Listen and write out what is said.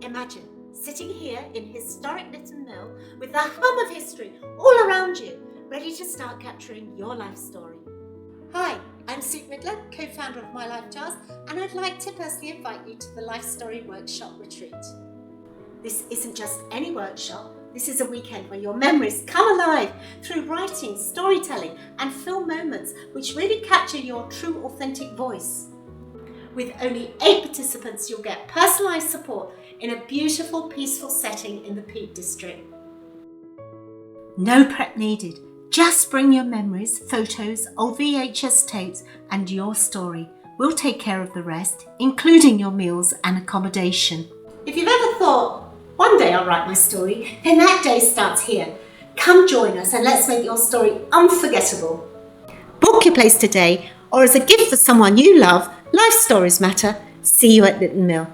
Imagine sitting here in historic Litton Mill with the hum of history all around you, ready to start capturing your life story. Hi, I'm Sue Midler, co-founder of LifeJars, and I'd like to personally invite you to the Life Story Workshop Retreat. This isn't just any workshop, this is a weekend where your memories come alive through writing, storytelling and film moments which really capture your true authentic voice. With only 8 participants, you'll get personalised support in a beautiful, peaceful setting in the Peak District. No prep needed. Just bring your memories, photos, old VHS tapes and your story. We'll take care of the rest, including your meals and accommodation. If you've ever thought, one day I'll write my story, then that day starts here. Come join us and let's make your story unforgettable. Book your place today, or as a gift for someone you love. Life stories matter. See you at Litton Mill.